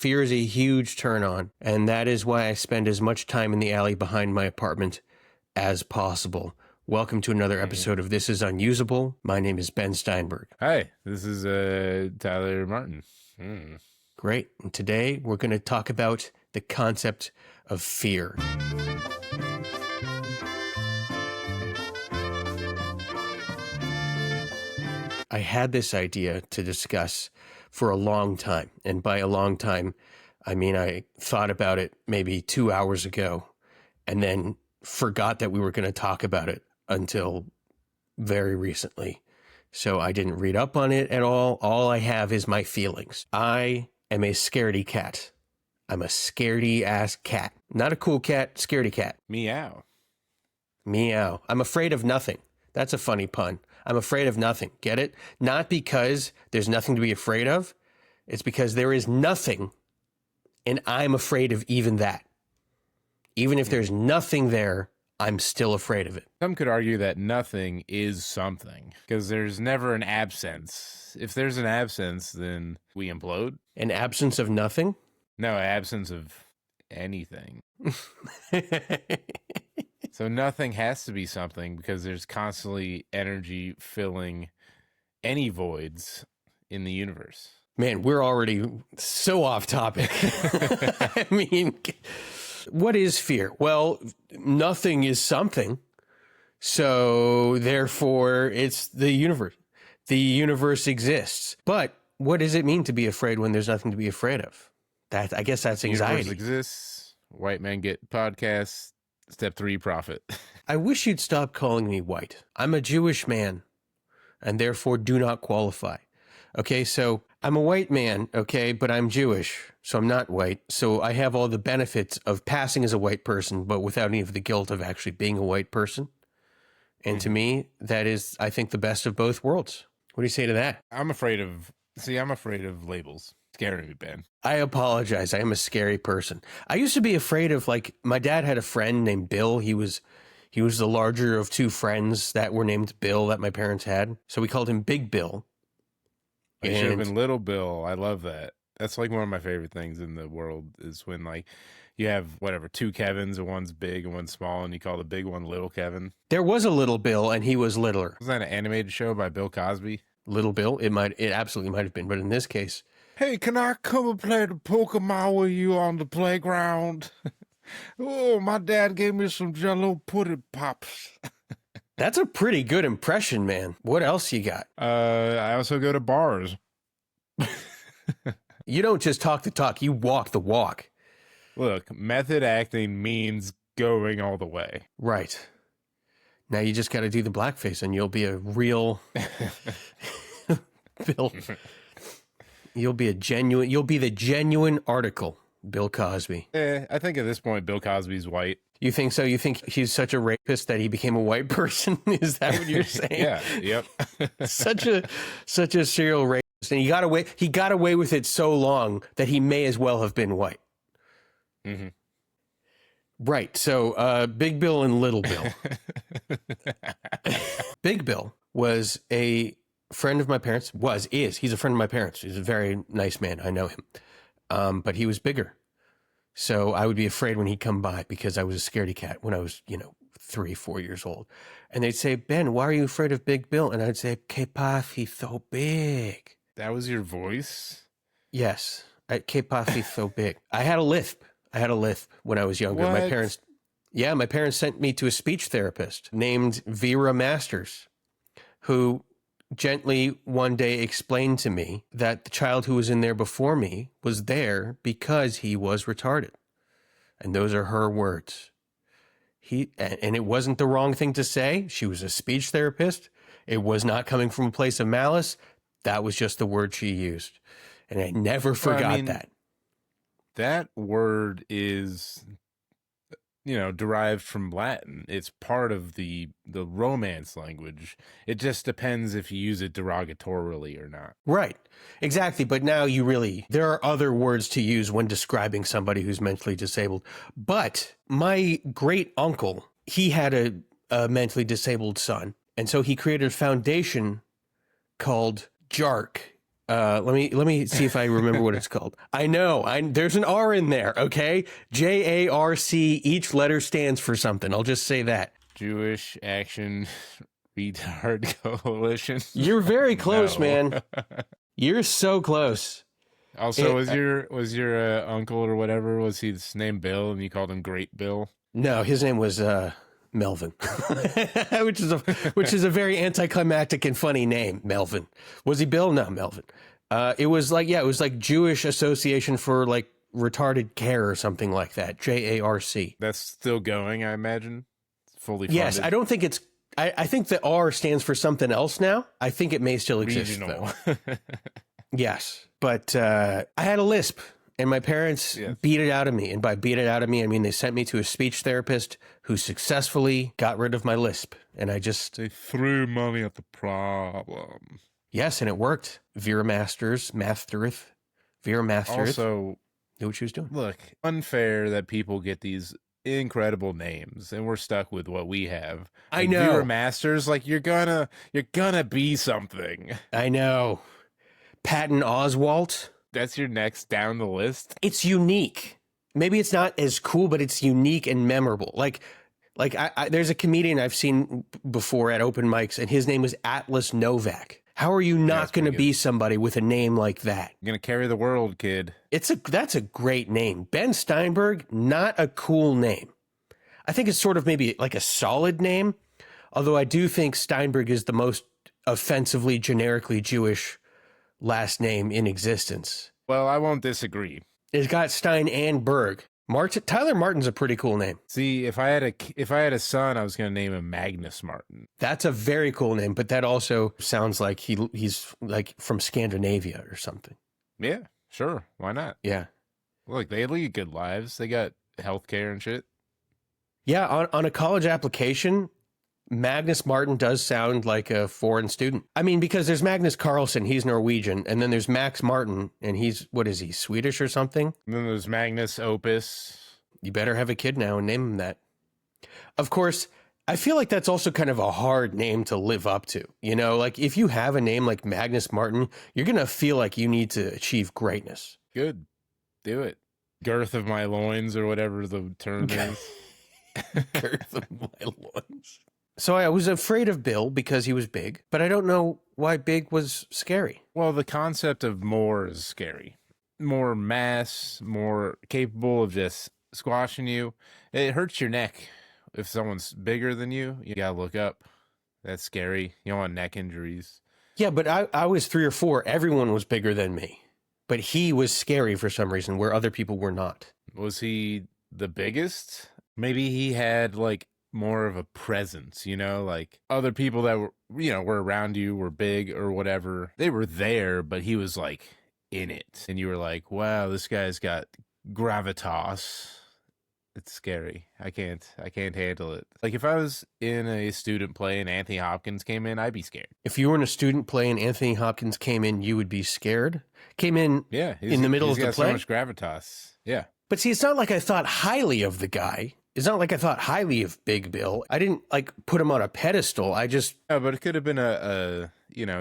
Fear is a huge turn on, and that is why I spend as much time in the alley behind my apartment as possible. Welcome to another episode of This is Unusable. My name is Ben Steinberg. Hi, this is Tyler Martin. Great. And today we're going to talk about the concept of fear. I had this idea to discuss for a long time. And by a long time, I mean I thought about it maybe 2 hours ago and then forgot that we were going to talk about it until very recently. So I didn't read up on it at all. All I have is my feelings. I am a scaredy cat. I'm a scaredy ass cat. Not a cool cat, scaredy cat. Meow. Meow. I'm afraid of nothing. That's a funny pun. I'm afraid of nothing. Get it? Not because there's nothing to be afraid of. It's because there is nothing, and I'm afraid of even that. Even if there's nothing there, I'm still afraid of it. Some could argue that nothing is something because there's never an absence. If there's an absence, then we implode. An absence of nothing? No, absence of anything. So nothing has to be something because there's constantly energy filling any voids in the universe. Man, we're already so off topic. I mean, what is fear? Well, nothing is something. So therefore, it's the universe. The universe exists. But what does it mean to be afraid when there's nothing to be afraid of? That, I guess that's anxiety. The universe exists. White men get podcasts. Step 3, profit. I wish you'd stop calling me white. I'm a Jewish man and therefore do not qualify. Okay, so I'm a white man, okay, but I'm Jewish, so I'm not white. So I have all the benefits of passing as a white person, but without any of the guilt of actually being a white person. And to me, that is, I think, the best of both worlds. What do you say to that? I'm afraid of labels. Scaring me, Ben. I apologize. I am a scary person. I used to be afraid of, like, my dad had a friend named Bill. He was the larger of two friends that were named Bill that my parents had. So we called him Big Bill. It should have been Little Bill. I love that. That's like one of my favorite things in the world is when, like, you have whatever, two Kevins and one's big and one's small, and you call the big one Little Kevin. There was a Little Bill, and he was littler. Was that an animated show by Bill Cosby? Little Bill? It absolutely might have been, but in this case, hey, can I come and play the Pokemon with you on the playground? Oh, my dad gave me some Jello pudding pops. That's a pretty good impression, man. What else you got? I also go to bars. You don't just talk the talk, you walk the walk. Look, method acting means going all the way. Right. Now you just got to do the blackface and you'll be a real Bill. You'll be the genuine article, Bill Cosby. I think at this point, Bill Cosby's white. You think so? You think he's such a rapist that he became a white person? Is that what you're saying? Yeah. Yep. such a serial rapist, and he got away with it so long that he may as well have been white. Mm-hmm. Right. So, Big Bill and Little Bill. Big Bill was a friend of my parents. He's a friend of my parents. He's a very nice man. I know him. But he was bigger. So I would be afraid when he'd come by because I was a scaredy cat when I was, 3, 4 years old. And they'd say, Ben, why are you afraid of Big Bill? And I'd say, que paf, he's so big. That was your voice? Yes. Que paf, he's so big. I had a lisp when I was younger. What? My parents sent me to a speech therapist named Vera Masters, who gently one day explained to me that the child who was in there before me was there because he was retarded. And those are her words. And it wasn't the wrong thing to say. She was a speech therapist. It was not coming from a place of malice. That was just the word she used. And I never forgot that. That word is, derived from Latin. It's part of the Romance language. It just depends if you use it derogatorily or not. Right. Exactly. But now there are other words to use when describing somebody who's mentally disabled. But my great uncle, he had a mentally disabled son. And so he created a foundation called JARC, Let me see if I remember what it's called. I know. There's an R in there. Okay, JARC. Each letter stands for something. I'll just say that. Jewish Action Retard Coalition. You're very close, No. man. You're so close. Also, was your uncle or whatever, was his name Bill and you called him Great Bill? No, his name was Melvin, which is a very anticlimactic and funny name. Melvin. Was he Bill? No, Melvin. It was like Jewish Association for like Retarded Care or something like that. JARC. That's still going, I imagine. Fully funded. Yes, I don't think it's. I think the R stands for something else now. I think it may still exist. Regional. Though. Yes, but I had a lisp, and my parents beat it out of me. And by beat it out of me, I mean they sent me to a speech therapist who successfully got rid of my lisp. And they threw money at the problem. Yes, and it worked. Vera Masters. Also, knew what she was doing. Look, unfair that people get these incredible names and we're stuck with what we have. I know. Vera Masters, like you're gonna be something. I know. Patton Oswalt. That's your next down the list. It's unique. Maybe it's not as cool, but it's unique and memorable. Like there's a comedian I've seen before at open mics, and his name was Atlas Novak. How are you not going to be somebody with a name like that? You're going to carry the world, kid. That's a great name. Ben Steinberg, not a cool name. I think it's sort of maybe like a solid name, although I do think Steinberg is the most offensively, generically Jewish last name in existence. Well, I won't disagree. It's got Stein and Berg. Tyler Martin's a pretty cool name. See, if I had a son, I was going to name him Magnus Martin. That's a very cool name, but that also sounds like he's like from Scandinavia or something. Yeah, sure. Why not? Yeah. Look, they lead good lives. They got healthcare and shit. Yeah, on a college application, Magnus Martin does sound like a foreign student. I mean, because there's Magnus Carlsen, he's Norwegian, and then there's Max Martin, and he's, what is he, Swedish or something? And then there's Magnus Opus. You better have a kid now and name him that. Of course, I feel like that's also kind of a hard name to live up to. You know, like if you have a name like Magnus Martin, you're going to feel like you need to achieve greatness. Good. Do it. Girth of my loins or whatever the term is. Girth of my loins. So I was afraid of Bill because he was big, but I don't know why big was scary. Well, the concept of more is scary. More mass, more capable of just squashing you. It hurts your neck. If someone's bigger than you gotta look up. That's scary. You don't want neck injuries. Yeah, but I was 3 or 4. Everyone was bigger than me. But he was scary for some reason where other people were not. Was he the biggest? Maybe he had like more of a presence, you know, like other people that were, were around you were big or whatever. They were there, but he was like in it. And you were like, wow, this guy's got gravitas. It's scary. I can't handle it. Like if I was in a student play and Anthony Hopkins came in, I'd be scared. If you were in a student play and Anthony Hopkins came in, you would be scared? Came in in the middle of the play? He's got so much gravitas. Yeah. But see, it's not like I thought highly of the guy. It's not like I thought highly of Big Bill. I didn't like put him on a pedestal. I just... Yeah, but it could have been a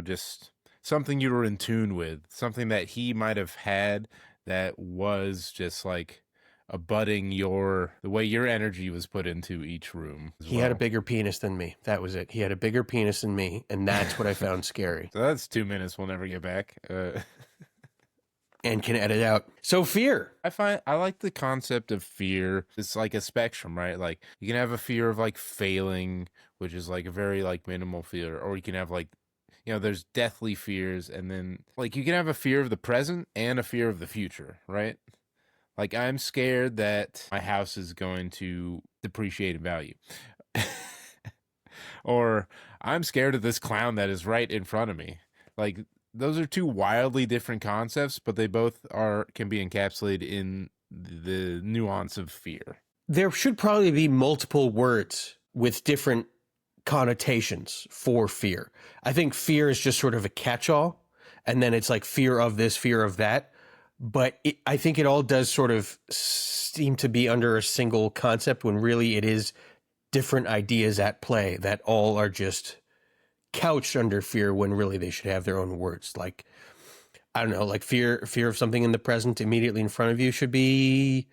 just something you were in tune with. Something that he might have had that was just like abutting the way your energy was put into each room. He had a bigger penis than me. That was it. He had a bigger penis than me, and that's what I found scary. So that's 2 minutes we'll never get back. And can edit out. So fear. I like the concept of fear. It's like a spectrum, right? Like you can have a fear of like failing, which is like a very like minimal fear, or you can have like, there's deathly fears, and then like you can have a fear of the present and a fear of the future, right? Like I'm scared that my house is going to depreciate in value. Or I'm scared of this clown that is right in front of me. Like those are two wildly different concepts, but they both can be encapsulated in the nuance of fear. There should probably be multiple words with different connotations for fear. I think fear is just sort of a catch-all, and then it's like fear of this, fear of that. But I think it all does sort of seem to be under a single concept when really it is different ideas at play that all are just couched under fear when really they should have their own words. Like I don't know, like fear of something in the present immediately in front of you should be,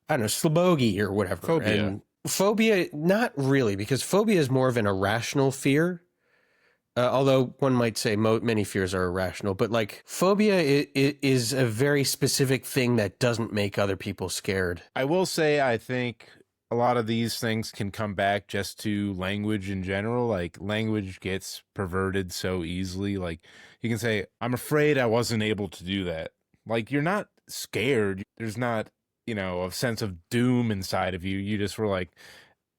I don't know, slobogi or whatever. Phobia. And phobia, not really, because phobia is more of an irrational fear. Although one might say many fears are irrational, but like phobia is a very specific thing that doesn't make other people scared. I will say, I think a lot of these things can come back just to language in general. Like language gets perverted so easily. Like you can say, I'm afraid I wasn't able to do that. Like you're not scared. There's not, a sense of doom inside of you. You just were like,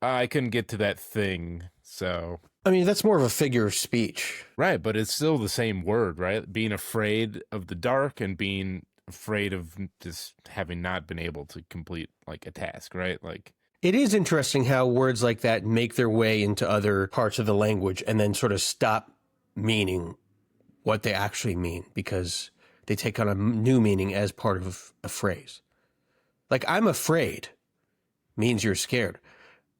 I couldn't get to that thing. So, I mean, that's more of a figure of speech. right. But it's still the same word, right? Being afraid of the dark and being afraid of just having not been able to complete like a task, right? Like, it is interesting how words like that make their way into other parts of the language and then sort of stop meaning what they actually mean because they take on a new meaning as part of a phrase. Like, I'm afraid means you're scared.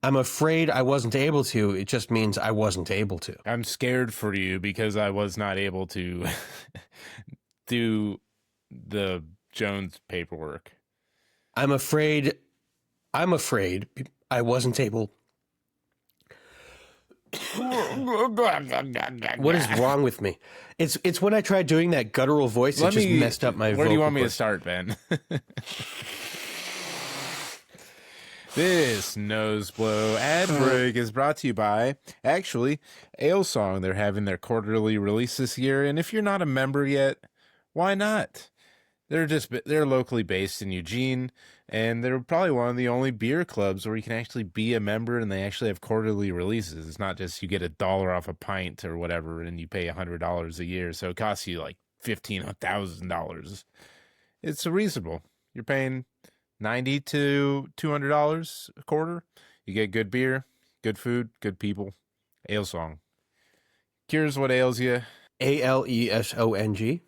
I'm afraid I wasn't able to. It just means I wasn't able to. I'm scared for you because I was not able to do the Jones paperwork. I'm afraid I wasn't able. What is wrong with me? It's when I tried doing that guttural voice, it just messed up my vocal. Where do you want me to start, Ben? This nose blow ad break is brought to you by, actually, Ale Song. They're having their quarterly release this year, and if you're not a member yet, why not? They're locally based in Eugene, and they're probably one of the only beer clubs where you can actually be a member, and they actually have quarterly releases. It's not just you get $1 off a pint or whatever, and you pay $100 a year, so it costs you like $1,000. It's reasonable. You're paying $90 to $200 a quarter. You get good beer, good food, good people. Ale Song cures what ails you. ALESONG.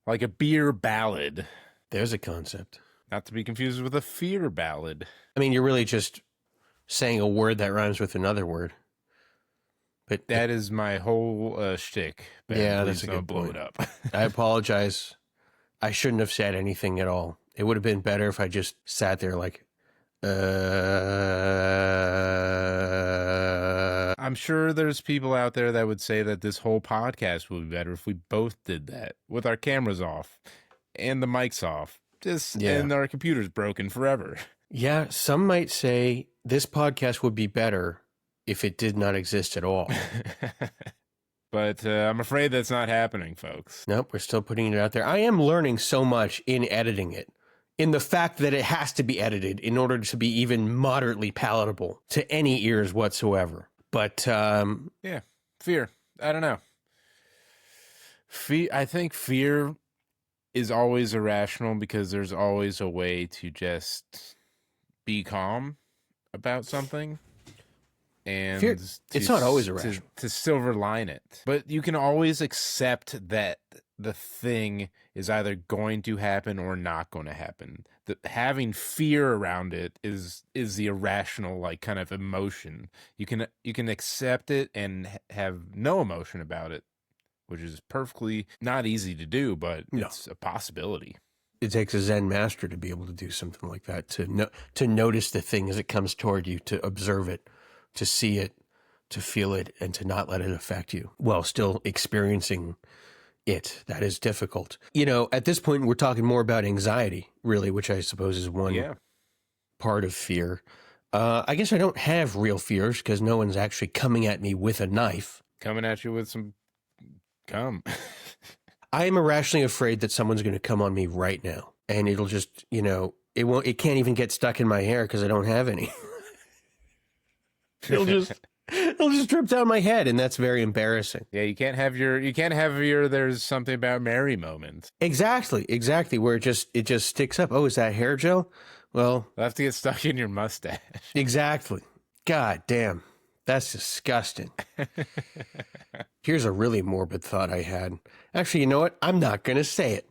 Like a beer ballad. There's a concept. Not to be confused with a fear ballad. I mean, you're really just saying a word that rhymes with another word. But that is my whole shtick. Ben, yeah, that's a good blow point. it up. I apologize. I shouldn't have said anything at all. It would have been better if I just sat there like, I'm sure there's people out there that would say that this whole podcast would be better if we both did that with our cameras off and the mics off. And our computer's broken forever. Yeah, some might say this podcast would be better if it did not exist at all. But I'm afraid that's not happening, folks. Nope, we're still putting it out there. I am learning so much in editing it, in the fact that it has to be edited in order to be even moderately palatable to any ears whatsoever. But, yeah, fear. I don't know. I think fear is always irrational because there's always a way to just be calm about something. And fear, it's not always irrational. To silver line it. But you can always accept that the thing is either going to happen or not going to happen. Having fear around it is the irrational, like, kind of emotion. You can accept it and have no emotion about it, which is perfectly not easy to do, but it's a possibility. It takes a Zen master to be able to do something like that, to notice the thing as it comes toward you, to observe it, to see it, to feel it, and to not let it affect you while still experiencing it. That is difficult. At this point, we're talking more about anxiety, really, which I suppose is one part of fear. I guess I don't have real fears because no one's actually coming at me with a knife. Coming at you with some cum. I am irrationally afraid that someone's going to come on me right now, and it'll just, it can't even get stuck in my hair because I don't have any. It'll just drip down my head, and that's very embarrassing. Yeah, you can't have your there's something about Mary moment. Exactly, where it just sticks up. Oh, is that hair gel? Well, it'll have to get stuck in your mustache. Exactly. God damn. That's disgusting. Here's a really morbid thought I had. Actually, you know what? I'm not going to say it.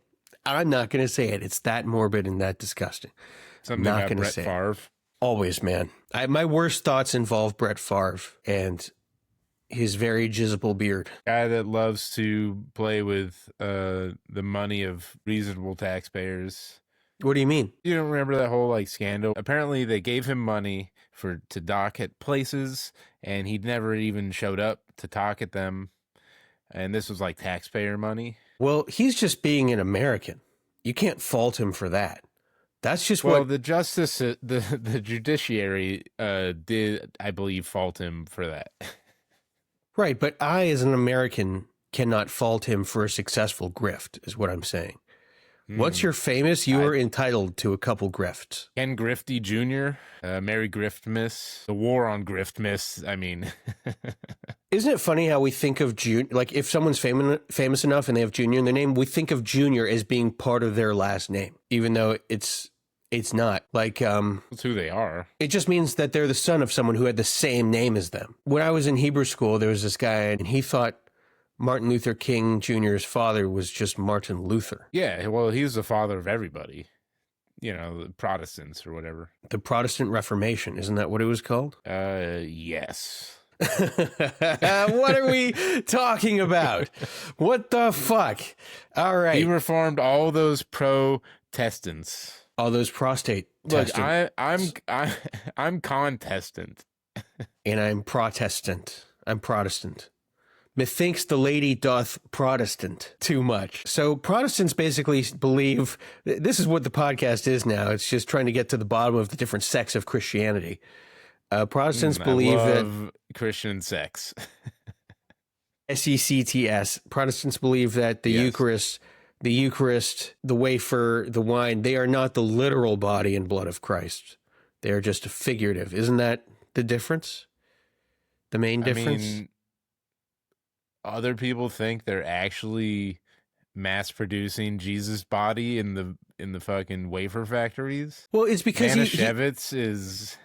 It's that morbid and that disgusting. Something not about Brett Favre. Always, man. My worst thoughts involve Brett Favre, and his very jizzable beard. Guy that loves to play with the money of reasonable taxpayers. What do you mean? You don't remember that whole like scandal? Apparently they gave him money to dock at places, and he never even showed up to dock at them. And this was like taxpayer money. Well, he's just being an American. You can't fault him for that. That's just Well, what the justice, the judiciary did, I believe, fault him for that. right, but I as an American cannot fault him for a successful grift is what I'm saying. Once you're famous, you are entitled to a couple grifts. Ken Grifty Jr., Mary Griftmas, the war on Griftmas. I mean, isn't it funny how we think of Junior, like if someone's famous enough and they have Junior in their name, we think of Junior as being part of their last name, even though it's not. Like, that's who they are. It just means that they're the son of someone who had the same name as them. When I was in Hebrew school, there was this guy, and he thought Martin Luther King Jr.'s father was just Martin Luther. Yeah, well, he's the father of everybody. You know, the Protestants or whatever. The Protestant Reformation, isn't that what it was called? Yes. What are we talking about? What the fuck? All right. He reformed all those Protestants. All those prostate Look, testants. I'm contestant. And I'm Protestant. I'm Protestant. Methinks the lady doth Protestant too much. So Protestants basically believe, this is what the podcast is now. It's just trying to get to the bottom of the different sects of Christianity. Protestants believe that Christian sex. SECTS. Protestants believe that the Eucharist, the wafer, the wine, they are not the literal body and blood of Christ. They are just figurative. Isn't that the difference? The main difference? I mean, other people think they're actually mass producing Jesus' body in the fucking wafer factories. Well, it's because Manischewitz is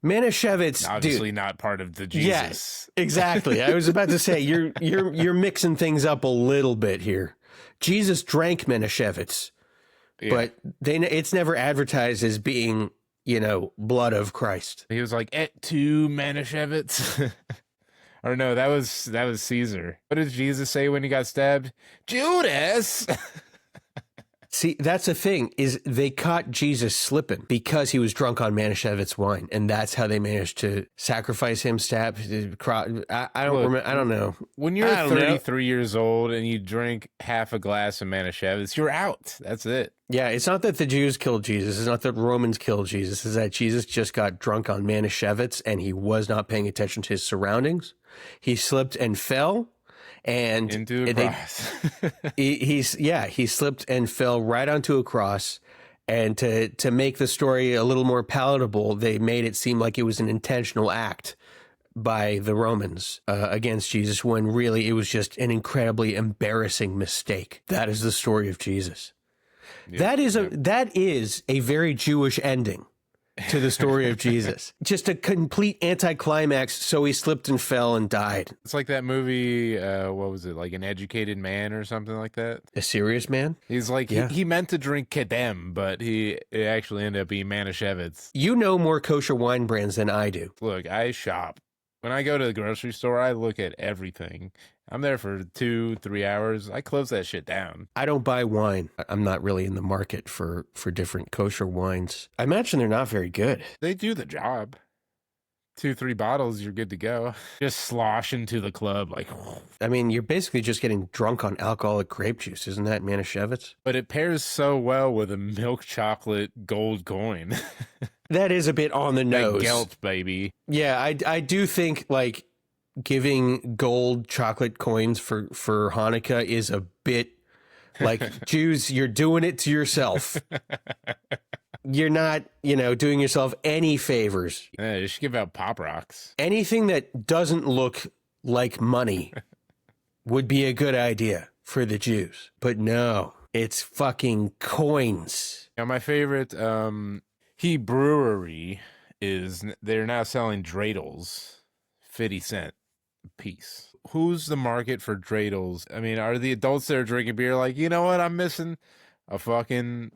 Manischewitz, obviously dude, not part of the Jesus. Yes, exactly. I was about to say you're mixing things up a little bit here. Jesus drank Manischewitz, but it's never advertised as being, blood of Christ. He was like, "Et tu Manischewitz." Or no, that was Caesar. What did Jesus say when he got stabbed? Judas. See, that's the thing, is they caught Jesus slipping because he was drunk on Manischewitz wine, and that's how they managed to sacrifice him, stab. I don't remember. I don't know. When you're 33 years old and you drink half a glass of Manischewitz, you're out. That's it. Yeah, it's not that the Jews killed Jesus. It's not that Romans killed Jesus. It's that Jesus just got drunk on Manischewitz, and he was not paying attention to his surroundings. He slipped and fell. And into a cross. he slipped and fell right onto a cross. And to make the story a little more palatable, they made it seem like it was an intentional act by the Romans against Jesus, when really it was just an incredibly embarrassing mistake. That is the story of Jesus. Yep, that is a very Jewish ending to the story of Jesus. Just a complete anticlimax. So he slipped and fell and died. It's like that movie, what was it, like An Educated Man or something like that? A Serious Man? He's like, he meant to drink Kedem, but it actually ended up being Manischewitz. You know more kosher wine brands than I do. Look, I shop. When I go to the grocery store, I look at everything. I'm there for 2-3 hours. I close that shit down. I don't buy wine. I'm not really in the market for different kosher wines. I imagine they're not very good. They do the job. 2-3 bottles, you're good to go. Just slosh into the club like. I mean, you're basically just getting drunk on alcoholic grape juice, isn't that Manischewitz? But it pairs so well with a milk chocolate gold coin. That is a bit on the nose. That gelt, baby. Yeah, I do think like giving gold chocolate coins for Hanukkah is a bit like, Jews, you're doing it to yourself. You're not, doing yourself any favors. Yeah, you should give out Pop Rocks. Anything that doesn't look like money would be a good idea for the Jews. But no, it's fucking coins. Now, my favorite He brewery they're now selling dreidels, 50 cents a piece. Who's the market for dreidels? I mean, are the adults that are drinking beer like, you know what, I'm missing a fucking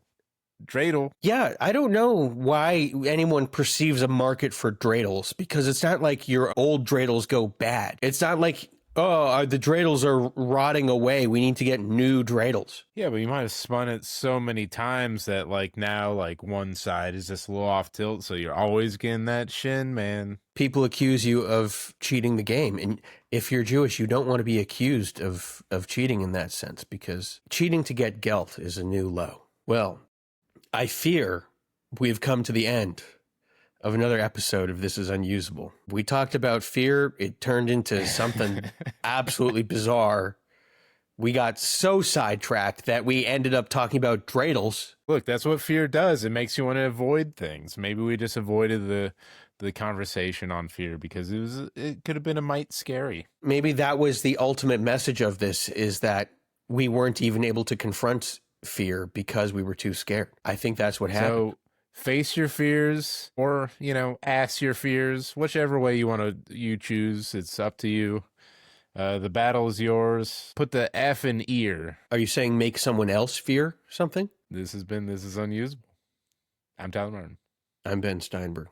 dreidel. Yeah, I don't know why anyone perceives a market for dreidels, because it's not like your old dreidels go bad. It's not like, oh, the dreidels are rotting away, we need to get new dreidels. Yeah, but you might have spun it so many times that like now like one side is just a little off tilt, so you're always getting that shin, man. People accuse you of cheating the game, and if you're Jewish, you don't want to be accused of cheating in that sense, because cheating to get gelt is a new low. Well, I fear we've come to the end of another episode of This Is Unusable. We talked about fear. It turned into something absolutely bizarre. We got so sidetracked that we ended up talking about dreidels. Look, that's what fear does. It makes you want to avoid things. Maybe we just avoided the conversation on fear because it could have been a mite scary. Maybe that was the ultimate message of this, is that we weren't even able to confront fear because we were too scared. I think that's what happened. So face your fears, or ask your fears, whichever way you choose. It's up to you. The battle is yours. Put the F in ear. Are you saying make someone else fear something? This is Unusable. I'm Tyler Martin. I'm Ben Steinberg.